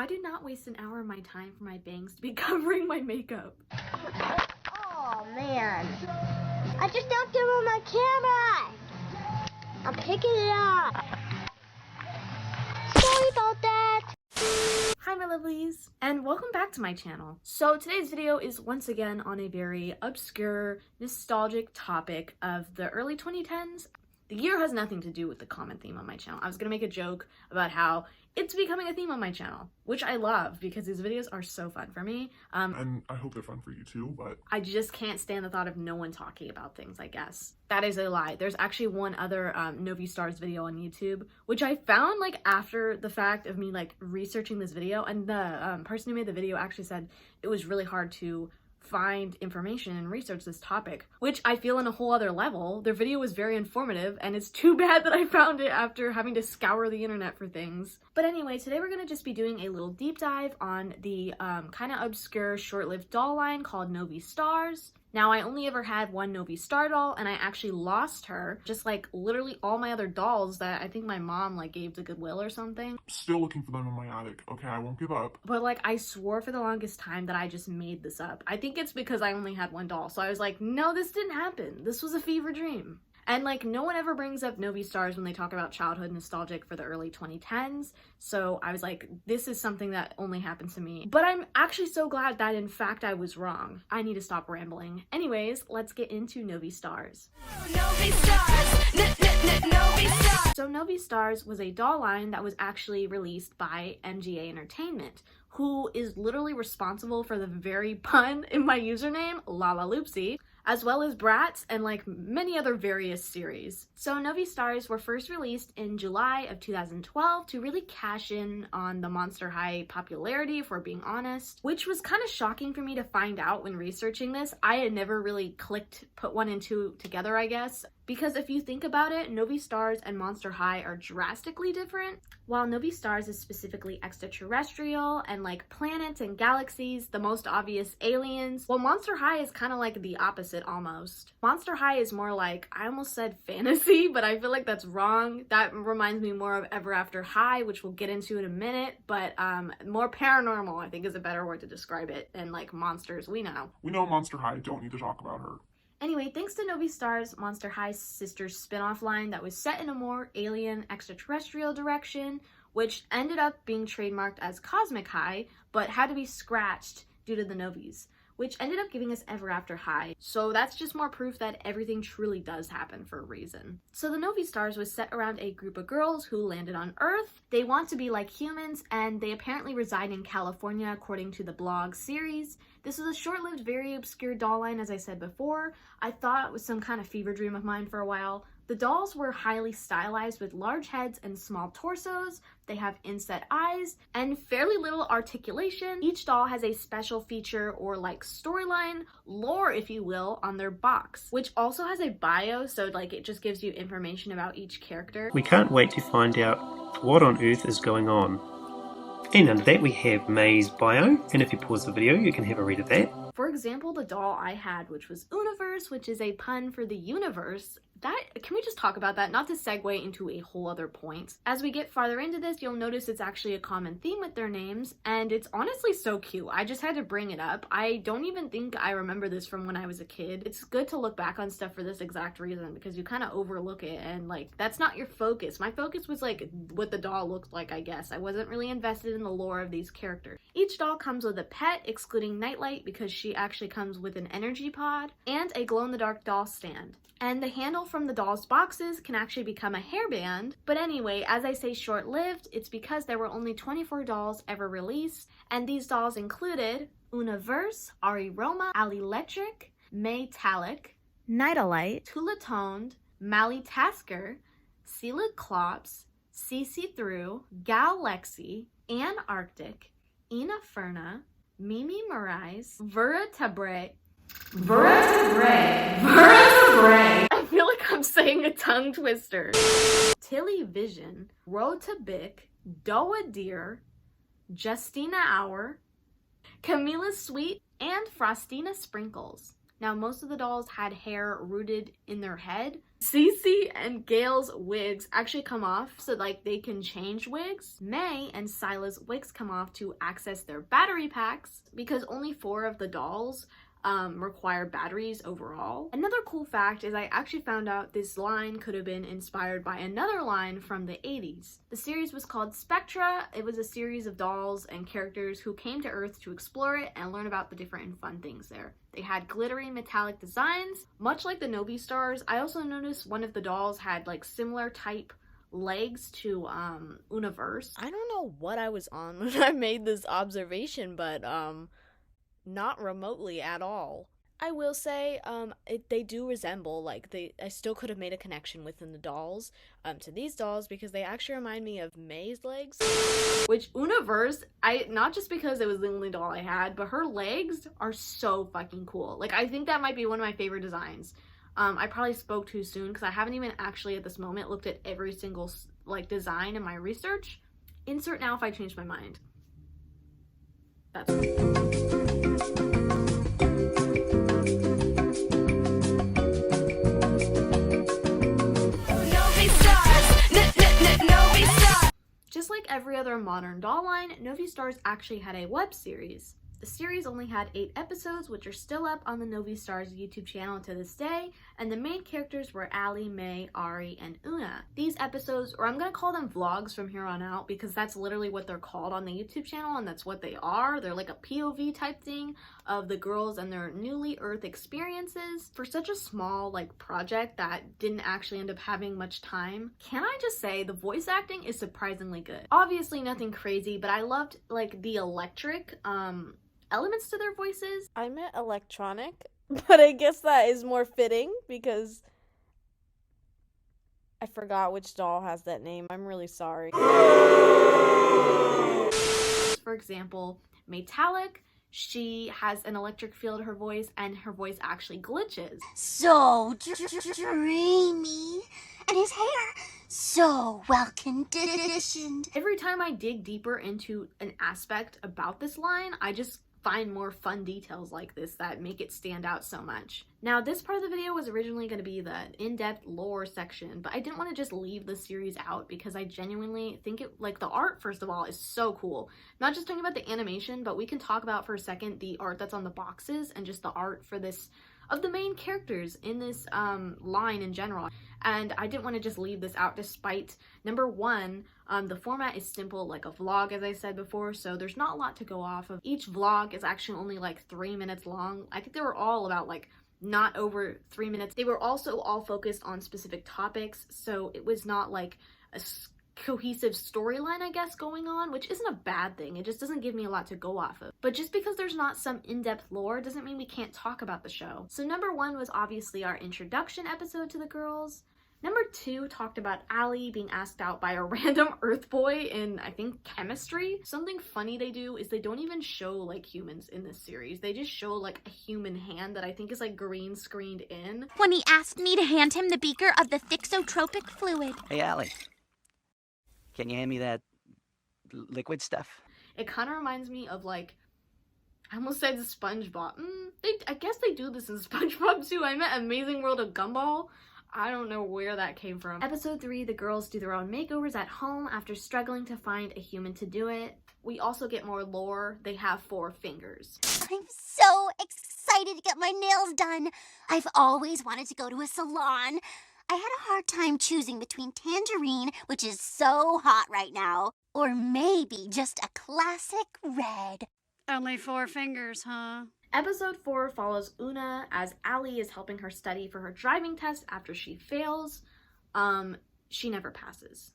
do not waste an hour of my time for my bangs to be covering my makeup. Oh man, I just knocked over my camera. I'm picking it up. Sorry about that. Hi my lovelies, and welcome back to my channel. So today's video is once again on a very obscure, nostalgic topic of the early 2010s. The year has nothing to do with the common theme on my channel. I was gonna make a joke about how it's becoming a theme on my channel, which I love because these videos are so fun for me. And I hope they're fun for you too, but I just can't stand the thought of no one talking about things, I guess. That is a lie. There's actually one other Novi Stars video on YouTube, which I found like after the fact of me like researching this video, and the person who made the video actually said it was really hard to find information and research this topic, which I feel on a whole other level. Their video was very informative, and it's too bad that I found it after having to scour the internet for things. But anyway, today we're gonna just be doing a little deep dive on the kind of obscure short-lived doll line called Novi Stars. Now, I only ever had one Novi Star doll, and I actually lost her, just like literally all my other dolls that I think my mom like gave to Goodwill or something. still looking for them in my attic. Okay, I won't give up. But like I swore for the longest time that I just made this up. I think it's because I only had one doll, so I was like, no, this didn't happen. This was a fever dream. And like no one ever brings up Novi Stars when they talk about childhood nostalgic for the early 2010s. So I was like, this is something that only happened to me. But I'm actually so glad that in fact I was wrong. I need to stop rambling. Anyways, let's get into Novi Stars. Novi Stars, Novi Stars. So Novi Stars was a doll line that was actually released by MGA Entertainment, who is literally responsible for the very pun in my username, lulaloopsey, as well as Bratz and like many other various series. So Novi Stars were first released in July of 2012 to really cash in on the Monster High popularity, if we're being honest, which was kind of shocking for me to find out when researching this. I had never really put one and two together, I guess. Because if you think about it, Novi Stars and Monster High are drastically different. While Novi Stars is specifically extraterrestrial and like planets and galaxies, the most obvious aliens, while Monster High is kind of like the opposite almost. Monster High is more like, I almost said fantasy, but I feel like that's wrong. That reminds me more of Ever After High, which we'll get into in a minute, but more paranormal I think is a better word to describe it, and like monsters we know. We know Monster High, don't need to talk about her. Anyway, thanks to Novi Stars, Monster High's sister spin-off line that was set in a more alien extraterrestrial direction, which ended up being trademarked as Cosmic High, but had to be scratched due to the Novies, which ended up giving us Ever After High. So that's just more proof that everything truly does happen for a reason. So the Novi Stars was set around a group of girls who landed on Earth. They want to be like humans, and they apparently reside in California according to the blog series. This was a short-lived, very obscure doll line, as I said before. I thought it was some kind of fever dream of mine for a while. The dolls were highly stylized with large heads and small torsos. They have inset eyes and fairly little articulation. Each doll has a special feature or like storyline, lore if you will, on their box, which also has a bio, so like it just gives you information about each character. We can't wait to find out what on earth is going on. And under that we have May's bio, and if you pause the video you can have a read of that. For example, the doll I had, which was Universe, which is a pun for the universe. Can we just talk about that? Not to segue into a whole other point. As we get farther into this, you'll notice it's actually a common theme with their names, and it's honestly so cute. I just had to bring it up. I don't even think I remember this from when I was a kid. It's good to look back on stuff for this exact reason, because you kind of overlook it, and like, that's not your focus. My focus was like what the doll looked like, I guess. I wasn't really invested in the lore of these characters. Each doll comes with a pet, excluding Nightlight, because she actually comes with an energy pod, and a glow-in-the-dark doll stand. And the handle from the doll's boxes can actually become a hairband. But anyway, as I say short-lived, it's because there were only 24 dolls ever released, and these dolls included Universe, Roma, alie lectric, May tallic, Nightalite, Tula toned, Mally Tasker, Sela Clops, CC through, Gal Lexi, Ann Arctic, Ina Ferna, Mimi Marais, Vertebrae. I feel like I'm saying a tongue twister. Tilly Vision, Rota Bic, Doa Deer, Justina Hour, Camila Sweet, and Frostina Sprinkles. Now, most of the dolls had hair rooted in their head. Cece and Gail's wigs actually come off so like they can change wigs. May and Sila's wigs come off to access their battery packs because only 4 of the dolls require batteries overall. Another cool fact is I actually found out this line could have been inspired by another line from the 80s. The series was called Spectra. It was a series of dolls and characters who came to Earth to explore it and learn about the different and fun things there. They had glittery metallic designs, much like the Novi stars. I also noticed one of the dolls had like similar type legs to Universe. I don't know what I was on when I made this observation, but not remotely at all. I will say, they do resemble, like, I still could have made a connection within the dolls, to these dolls, because they actually remind me of May's legs. Which, Universe, not just because it was the only doll I had, but her legs are so fucking cool. Like, I think that might be one of my favorite designs. I probably spoke too soon, because I haven't even actually, at this moment, looked at every single, like, design in my research. Insert now if I change my mind. That's Just like every other modern doll line, Novi Stars actually had a web series. The series only had 8 episodes, which are still up on the Novi Stars YouTube channel to this day, and the main characters were Allie, May, Ari, and Una. These episodes, or I'm gonna call them vlogs from here on out, because that's literally what they're called on the YouTube channel, and that's what they are. They're like a POV type thing of the girls and their newly Earth experiences. For such a small, like, project that didn't actually end up having much time, can I just say the voice acting is surprisingly good. Obviously nothing crazy, but I loved, like, the electric, elements to their voices. I meant electronic, but I guess that is more fitting because I forgot which doll has that name. I'm really sorry. For example, Metallic, she has an electric feel to her voice and her voice actually glitches. So dreamy. And his hair so well conditioned. Every time I dig deeper into an aspect about this line, I just find more fun details like this that make it stand out so much. Now, this part of the video was originally going to be the in-depth lore section, but I didn't want to just leave the series out because I genuinely think it, like, the art, first of all, is so cool. Not just talking about the animation, but we can talk about for a second the art that's on the boxes and just the art for this, of the main characters in this line in general. And I didn't want to just leave this out despite, number one, the format is simple like a vlog, as I said before, so there's not a lot to go off of. Each vlog is actually only like 3 minutes long. I think they were all about like not over 3 minutes. They were also all focused on specific topics, so it was not like a cohesive storyline, I guess, going on, which isn't a bad thing. It just doesn't give me a lot to go off of. But just because there's not some in-depth lore doesn't mean we can't talk about the show. So number 1 was obviously our introduction episode to the girls. Number 2 talked about Allie being asked out by a random Earth boy in, I think, chemistry. Something funny they do is they don't even show like humans in this series. They just show like a human hand that I think is like green screened in. When he asked me to hand him the beaker of the thixotropic fluid. Hey, Allie. Can you hand me that liquid stuff? It kind of reminds me of like, I almost said SpongeBob. I guess they do this in SpongeBob too. I meant Amazing World of Gumball. I don't know where that came from. Episode 3, the girls do their own makeovers at home after struggling to find a human to do it. We also get more lore. They have 4 fingers. I'm so excited to get my nails done. I've always wanted to go to a salon. I had a hard time choosing between tangerine, which is so hot right now, or maybe just a classic red. Only 4 fingers, huh? Episode 4 follows Una as Allie is helping her study for her driving test after she fails. She never passes.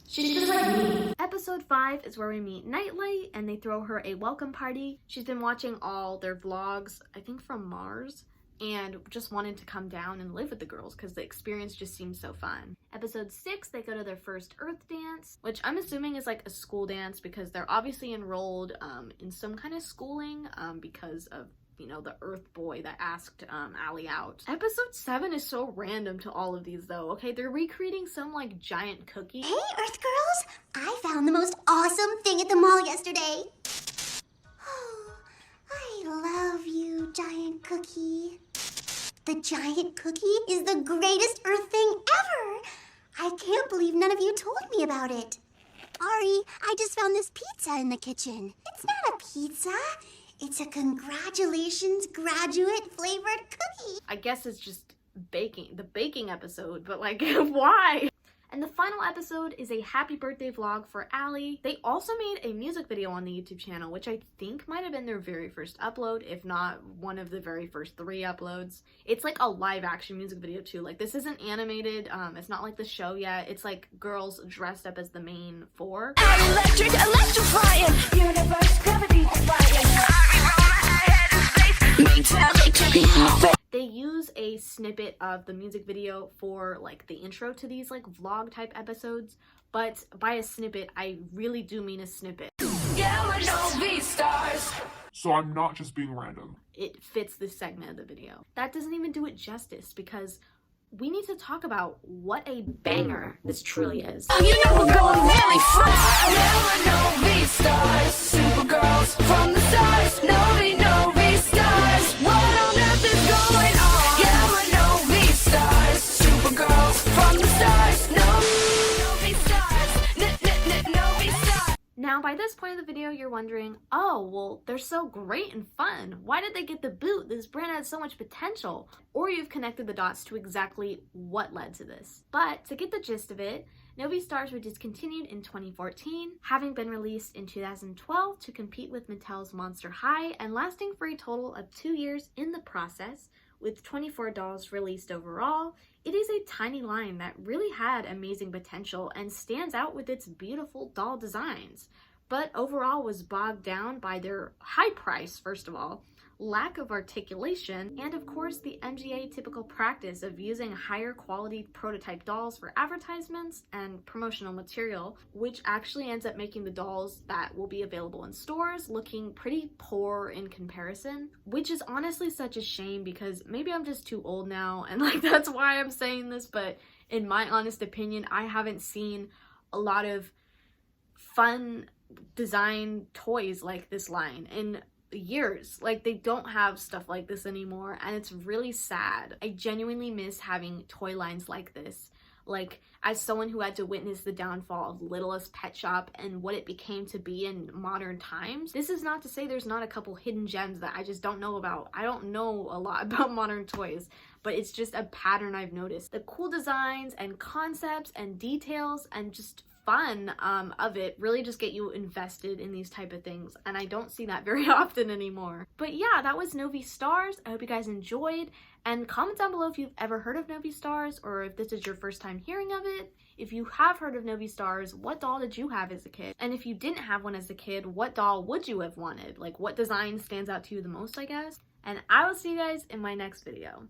She's just like me. Episode 5 is where we meet Nightlight and they throw her a welcome party. She's been watching all their vlogs, I think from Mars, and just wanted to come down and live with the girls because the experience just seems so fun. Episode 6, they go to their first Earth dance, which I'm assuming is like a school dance because they're obviously enrolled in some kind of schooling because of, you know, the Earth boy that asked Allie out. Episode 7 is so random to all of these though, okay? They're recreating some like giant cookie. Hey, Earth girls! I found the most awesome thing at the mall yesterday. Oh, I love you, giant cookie. The giant cookie is the greatest Earth thing ever. I can't believe none of you told me about it. Ari, I just found this pizza in the kitchen. It's not a pizza. It's a congratulations graduate flavored cookie. I guess it's just the baking episode, but like, why? And the final episode is a happy birthday vlog for Allie. They also made a music video on the YouTube channel, which I think might have been their very first upload, if not one of the very first 3 uploads. It's like a live action music video too. Like, this isn't animated, it's not like the show yet. It's like girls dressed up as the main 4. Electric, electrifying. Universe, gravity defying. They use a snippet of the music video for like the intro to these like vlog type episodes, but by a snippet, I really do mean a snippet. Yeah, we're Novi stars. So I'm not just being random. It fits this segment of the video. That doesn't even do it justice, because we need to talk about what a banger this truly is. You know we're going really far. Yeah, we're Novi stars. Supergirls from the stars. Novi stars. What on earth is going on? Yeah, we're Novi stars. Supergirls from the stars. Novi stars. Novi stars. Now, by this point of the video, you're wondering, oh, well, they're so great and fun. Why did they get the boot? This brand has so much potential. Or you've connected the dots to exactly what led to this. But to get the gist of it, Novi Stars were discontinued in 2014, having been released in 2012 to compete with Mattel's Monster High, and lasting for a total of 2 years in the process, with 24 dolls released overall. It is a tiny line that really had amazing potential and stands out with its beautiful doll designs, but overall was bogged down by their high price, first of all, lack of articulation, and of course the MGA typical practice of using higher quality prototype dolls for advertisements and promotional material, which actually ends up making the dolls that will be available in stores looking pretty poor in comparison, which is honestly such a shame, because maybe I'm just too old now and like that's why I'm saying this, but in my honest opinion, I haven't seen a lot of fun design toys like this line in years. Like, they don't have stuff like this anymore, and it's really sad. I genuinely miss having toy lines like this. Like, as someone who had to witness the downfall of Littlest Pet Shop and what it became to be in modern times, this is not to say there's not a couple hidden gems that I just don't know about. I don't know a lot about modern toys, but it's just a pattern I've noticed. The cool designs and concepts and details and just fun of it really just get you invested in these type of things, and I don't see that very often anymore. But yeah, that was Novi Stars. I hope you guys enjoyed, and comment down below if you've ever heard of Novi Stars or if this is your first time hearing of it. If you have heard of Novi Stars, what doll did you have as a kid? And if you didn't have one as a kid, what doll would you have wanted? Like, what design stands out to you the most, I guess? And I will see you guys in my next video.